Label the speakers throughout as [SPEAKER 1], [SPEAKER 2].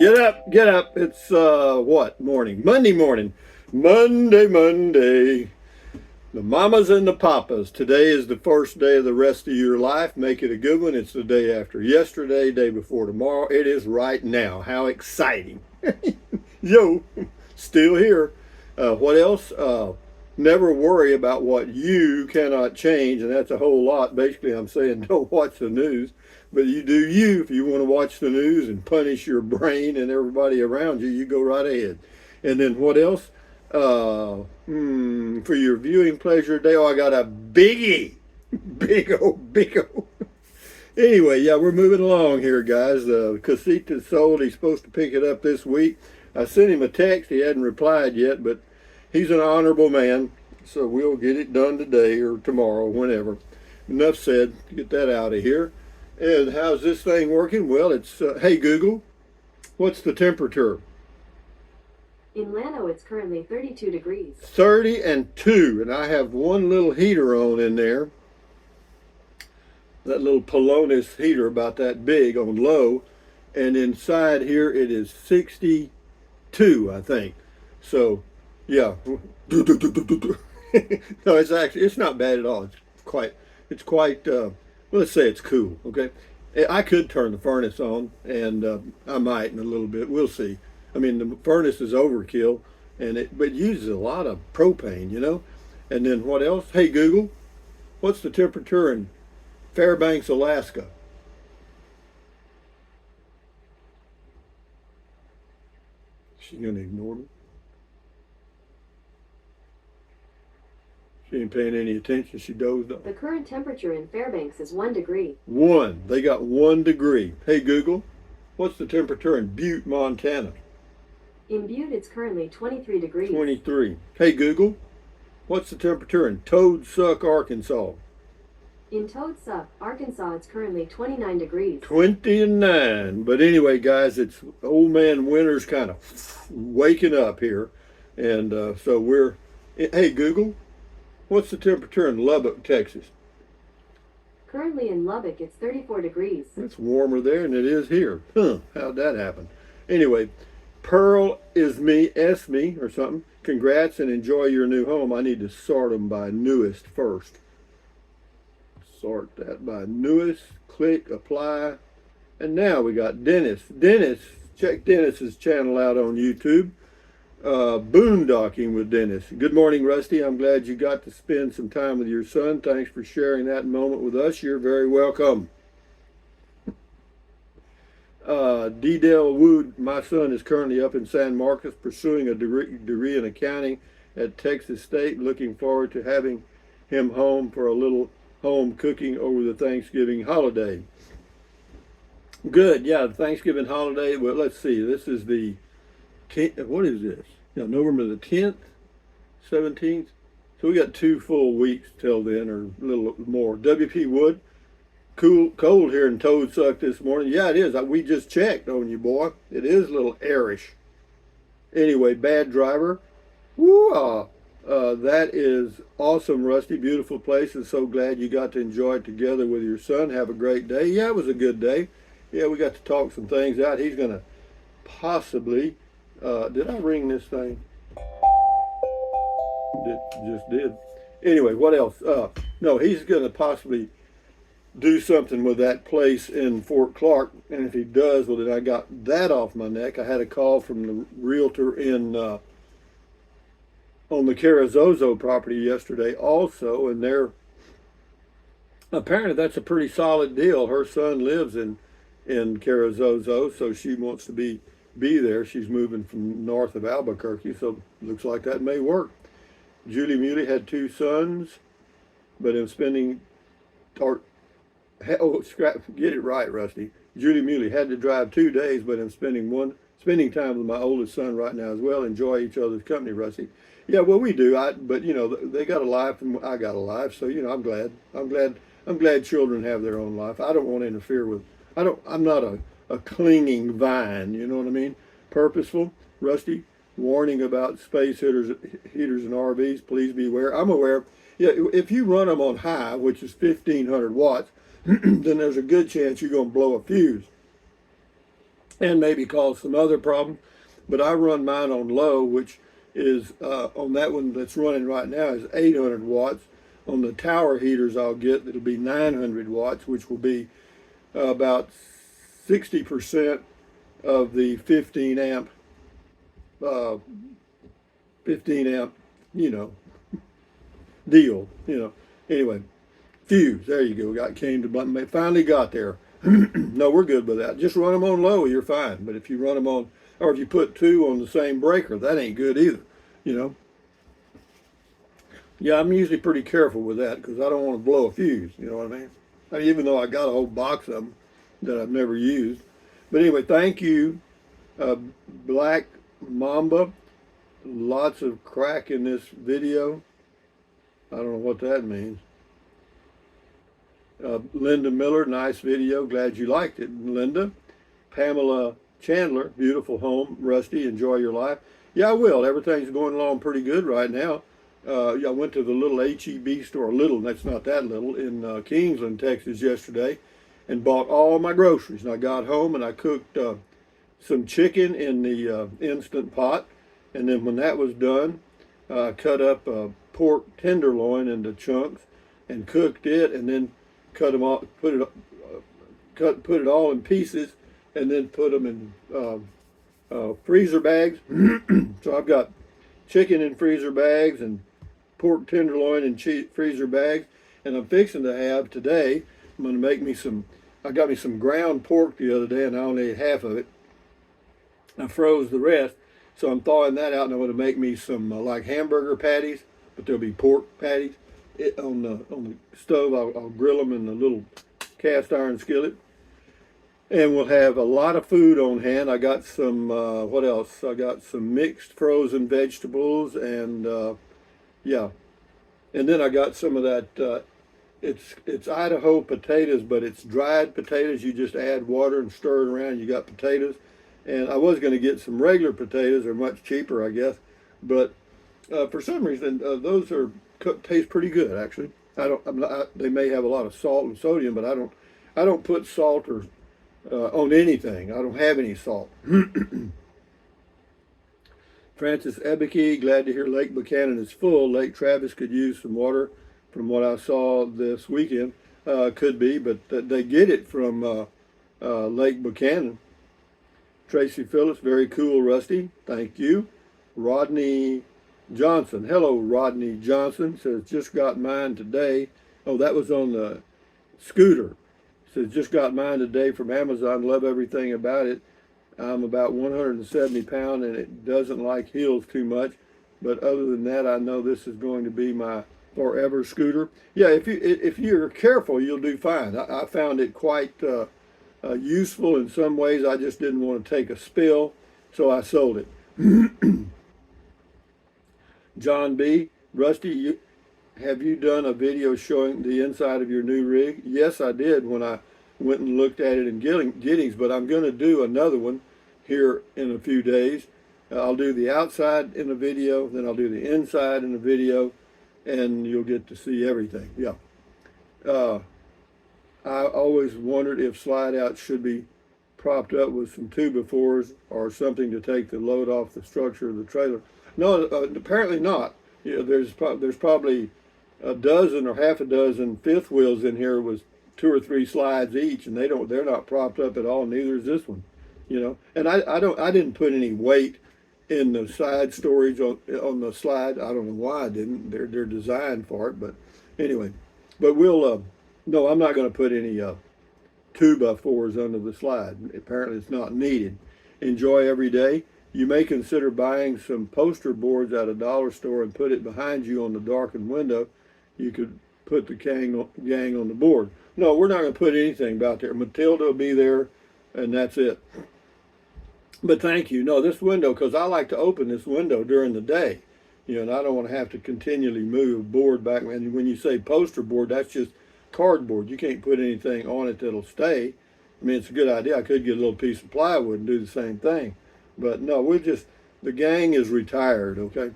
[SPEAKER 1] Get up, get up. It's what morning? Monday morning. Monday. The mamas and the papas. Today is the first day of the rest of your life. Make it a good one. It's the day after yesterday, day before tomorrow. It is right now. How exciting. Yo, still here. What else? Never worry about what you cannot change, and that's a whole lot. Basically, I'm saying don't watch the news, but you do you. If you want to watch the news and punish your brain and everybody around you, you go right ahead. And then what else? For your viewing pleasure today, oh, I got a biggie. Big old. Anyway, yeah, we're moving along here, guys. Casita's sold. He's supposed to pick it up this week. I sent him a text. He hadn't replied yet, but he's an honorable man, so we'll get it done today or tomorrow, whenever. Enough said. Get that out of here. And how's this thing working? Well, it's, hey, Google, what's the temperature?
[SPEAKER 2] In Llano, it's currently 32 degrees.
[SPEAKER 1] 30 and 2, and I have one little heater on in there. That little Polonis heater about that big on low, and inside here it is 62, I think. So, yeah. No, it's not bad at all. It's quite. Well, let's say it's cool. Okay, I could turn the furnace on, and I might in a little bit. We'll see. I mean, the furnace is overkill, but it uses a lot of propane, you know. And then what else? Hey Google, what's the temperature in Fairbanks, Alaska? She's gonna ignore me. She ain't paying any attention. She dozed off.
[SPEAKER 2] The current temperature in Fairbanks is 1 degree.
[SPEAKER 1] One. They got 1 degree. Hey Google, what's the temperature in Butte, Montana?
[SPEAKER 2] In Butte, it's currently 23 degrees.
[SPEAKER 1] 23. Hey Google, what's the temperature in Toad Suck, Arkansas?
[SPEAKER 2] In Toad Suck, Arkansas, it's currently 29 degrees.
[SPEAKER 1] 29. But anyway, guys, it's old man winter's kind of waking up here. And so we're, hey Google, what's the temperature in Lubbock, Texas?
[SPEAKER 2] Currently in Lubbock, it's 34 degrees.
[SPEAKER 1] It's warmer there than it is here. How'd that happen? Anyway, Pearl is me, S me, or something. Congrats and enjoy your new home. I need to sort them by newest first. Sort that by newest. Click apply. And now we got Dennis. Dennis, check Dennis's channel out on YouTube. Boondocking with Dennis. Good morning, Rusty. I'm glad you got to spend some time with your son. Thanks for sharing that moment with us. You're very welcome. D-Dale Wood, my son is currently up in San Marcos pursuing a degree in accounting at Texas State. Looking forward to having him home for a little home cooking over the Thanksgiving holiday. Good, yeah, the Thanksgiving holiday. Well, let's see. This is the what is this? November the 10th, 17th. So we got 2 full weeks till then, or a little more. WP Wood, cold here in Toad Suck this morning. Yeah, it is. We just checked on you, boy. It is a little airish. Anyway, Bad Driver. Woo! That is awesome, Rusty. Beautiful place, and so glad you got to enjoy it together with your son. Have a great day. Yeah, it was a good day. Yeah, we got to talk some things out. He's going to possibly... did I ring this thing? Just did. Anyway, what else? No, he's going to possibly do something with that place in Fort Clark, and if he does, well, then I got that off my neck. I had a call from the realtor in on the Carrizozo property yesterday also, and they're apparently that's a pretty solid deal. Her son lives in Carrizozo, so she wants to be there. She's moving from north of Albuquerque, so looks like that may work. Julie Muley had 2 sons, but am spending, get it right, Rusty. Julie Muley had to drive 2 days, but I'm spending time with my oldest son right now as well. Enjoy each other's company, Rusty. Yeah, well, we do. But they got a life, and I got a life. So I'm glad. I'm glad children have their own life. I don't want to interfere with. I'm not a clinging vine. You know what I mean? Purposeful, Rusty. Warning about space heaters and RVs. Please be aware. I'm aware. Yeah, if you run them on high, which is 1,500 watts, then there's a good chance you're going to blow a fuse. and maybe cause some other problems. But I run mine on low, which is on that one that's running right now is 800 watts. On the tower heaters I'll get, it'll be 900 watts, which will be about 60% of the 15 amp, uh, 15 amp, you know, deal, you know. Anyway, fuse, there you go. Finally got there. No, we're good with that. Just run them on low, you're fine. But if you run them on, or if you put two on the same breaker, that ain't good either, you know. Yeah, I'm usually pretty careful with that because I don't want to blow a fuse, you know what I mean? Even though I got a whole box of them that I've never used. But anyway, thank you, Black Mamba. Lots of crack in this video. I don't know what that means. Linda Miller, nice video. Glad you liked it, Linda. Pamela Chandler, beautiful home. Rusty, enjoy your life. Yeah, I will. Everything's going along pretty good right now. I went to the little H-E-B store, little, that's not that little, in Kingsland, Texas yesterday, and bought all my groceries. And I got home and I cooked some chicken in the Instant Pot. And then when that was done, I cut up pork tenderloin into chunks and cooked it, and then cut them all, put it all in pieces, and then put them in freezer bags. So I've got chicken in freezer bags and pork tenderloin in freezer bags, and I'm fixing to have today. I'm going to make me some. I got me some ground pork the other day, and I only ate half of it. I froze the rest, so I'm thawing that out, and I'm going to make me some like hamburger patties, but there'll be pork patties on the stove. I'll grill them in the little cast iron skillet, and we'll have a lot of food on hand. I got some what else? I got some mixed frozen vegetables, and yeah, and then I got some of that. It's Idaho potatoes, but it's dried potatoes. You just add water and stir it around. You got potatoes. And I was going to get some regular potatoes. They're much cheaper, I guess. But for some reason, those taste pretty good, actually. They may have a lot of salt and sodium, but I don't put salt or on anything. I don't have any salt. Francis Ebeke, glad to hear Lake Buchanan is full. Lake Travis could use some water from what I saw this weekend. Could be, but they get it from Lake Buchanan. Tracy Phillips, very cool, Rusty. Thank you. Rodney Johnson. Hello, Rodney Johnson. Says, just got mine today. Oh, that was on the scooter. Says, just got mine today from Amazon. Love everything about it. I'm about 170 pounds and it doesn't like hills too much. But other than that, I know this is going to be my forever scooter. Yeah, if you're careful, you'll do fine. I found it quite useful in some ways. I just didn't want to take a spill, so I sold it. John B. Rusty, have you done a video showing the inside of your new rig? Yes, I did when I went and looked at it in Giddings, but I'm going to do another one here in a few days. I'll do the outside in a video, then I'll do the inside in a video, and you'll get to see everything. Yeah. I always wondered if slide out should be propped up with some 2x4s or something to take the load off the structure of the trailer. No, apparently not. You know, there's probably a dozen or half a dozen fifth wheels in here with 2 or 3 slides each, and they're not propped up at all. Neither is this one, you know. And I didn't put any weight in the side storage on the slide. I don't know why I didn't. They're designed for it, but anyway. But we'll no, I'm not going to put any 2x4s under the slide. Apparently, it's not needed. Enjoy every day. You may consider buying some poster boards at a dollar store and put it behind you on the darkened window. You could put the gang on the board. No, we're not going to put anything about there. Matilda will be there, and that's it. But thank you. No, this window, because I like to open this window during the day, you know, and I don't want to have to continually move a board back. And when you say poster board, that's just cardboard. You can't put anything on it that'll stay. I mean, it's a good idea. I could get a little piece of plywood and do the same thing. But no, the gang is retired, okay?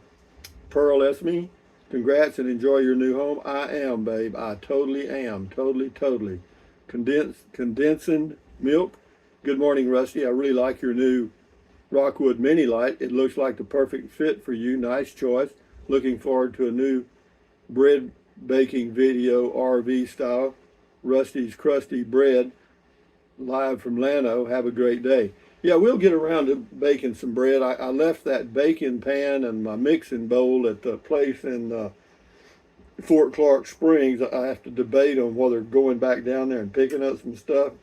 [SPEAKER 1] Pearl Esme, congrats and enjoy your new home. I am, babe. I totally am. Totally. Condensing milk Good morning, Rusty. I really like your new Rockwood Mini Light. It looks like the perfect fit for you. Nice choice. Looking forward to a new bread baking video, RV style. Rusty's Crusty Bread, live from Llano. Have a great day. Yeah, we'll get around to baking some bread. I left that baking pan and my mixing bowl at the place in Fort Clark Springs. I have to debate on whether going back down there and picking up some stuff.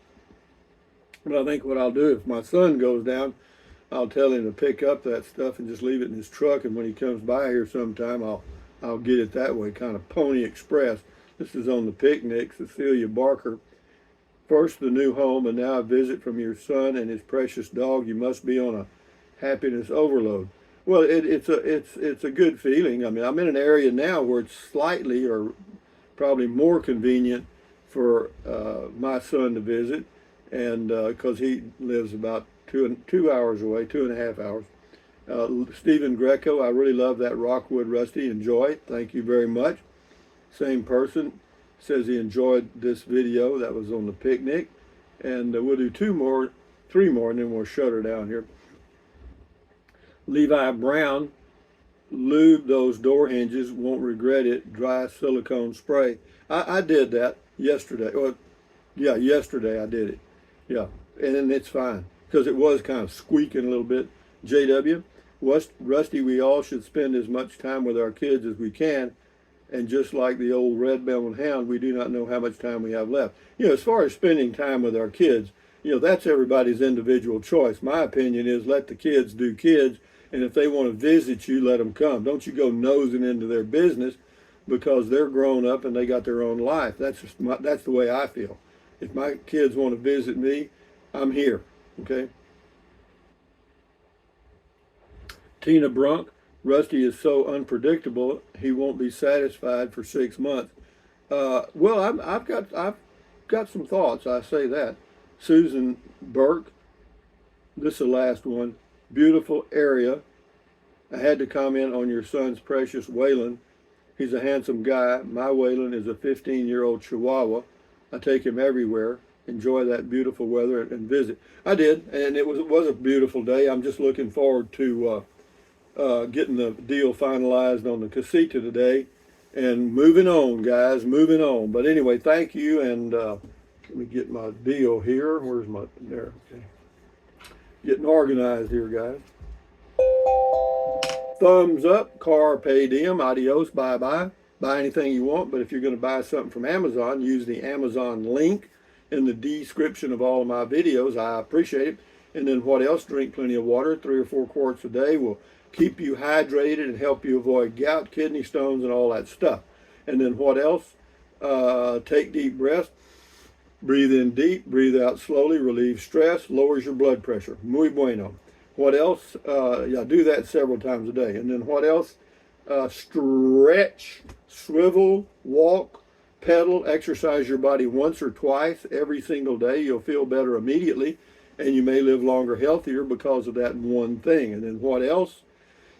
[SPEAKER 1] But I think what I'll do, if my son goes down, I'll tell him to pick up that stuff and just leave it in his truck. And when he comes by here sometime, I'll get it that way, kind of Pony Express. This is on the picnic. Cecilia Barker. First, the new home, and now a visit from your son and his precious dog. You must be on a happiness overload. Well, it's a good feeling. I mean, I'm in an area now where it's slightly or probably more convenient for my son to visit, and because he lives about 2 hours away, 2.5 hours. Stephen Greco, I really love that Rockwood, Rusty. Enjoy it. Thank you very much. Same person says he enjoyed this video that was on the picnic, and we'll do 3 more, and then we'll shut her down here. Levi Brown, lube those door hinges, won't regret it. Dry silicone spray. I did that yesterday. Well, yeah, yesterday I did it. Yeah, and it's fine because it was kind of squeaking a little bit. JW, Rusty, we all should spend as much time with our kids as we can. And just like the old red-bellied hound, we do not know how much time we have left. You know, as far as spending time with our kids, you know, that's everybody's individual choice. My opinion is let the kids do kids, and if they want to visit you, let them come. Don't you go nosing into their business because they're grown up and they got their own life. That's the way I feel. If my kids want to visit me, I'm here, okay? Tina Brunk. Rusty is so unpredictable, he won't be satisfied for 6 months. Well, I've got some thoughts. I say that. Susan Burke, this is the last one. Beautiful area. I had to comment on your son's precious Waylon. He's a handsome guy. My Waylon is a 15-year-old Chihuahua. I take him everywhere. Enjoy that beautiful weather and visit. I did, and it was a beautiful day. I'm just looking forward to getting the deal finalized on the casita today and moving on, guys, moving on. But anyway, thank you, and let me get my deal here. Where's my, there, okay. Getting organized here, guys. Thumbs up, carpe diem, adios, bye-bye. Buy anything you want, but if you're going to buy something from Amazon, use the Amazon link in the description of all of my videos. I appreciate it. And then what else? Drink plenty of water. 3 or 4 quarts a day will keep you hydrated and help you avoid gout, kidney stones, and all that stuff. And then what else? Take deep breaths. Breathe in deep, breathe out slowly, relieve stress, lowers your blood pressure. Muy bueno. What else? Yeah, do that several times a day. And then what else? Stretch, swivel, walk, pedal, exercise your body once or twice every single day. You'll feel better immediately, and you may live longer, healthier because of that one thing. And then what else?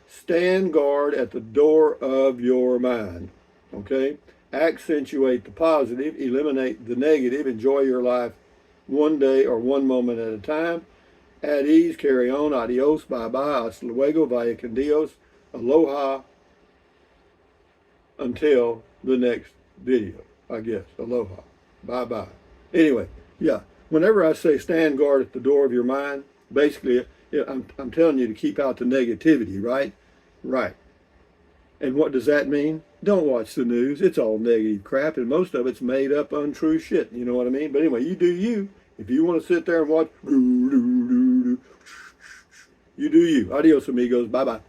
[SPEAKER 1] Stand guard at the door of your mind, okay? Accentuate the positive, eliminate the negative, enjoy your life one day or one moment at a time. At ease, carry on, adios, bye-bye, hasta luego, vaya con Dios, aloha, until the next video, I guess, aloha, bye-bye. Anyway, yeah, whenever I say stand guard at the door of your mind, basically, I'm telling you to keep out the negativity, right? Right. And what does that mean? Don't watch the news. It's all negative crap, and most of it's made up, untrue shit. You know what I mean? But anyway, you do you. If you want to sit there and watch, you do you. Adios, amigos. Bye-bye.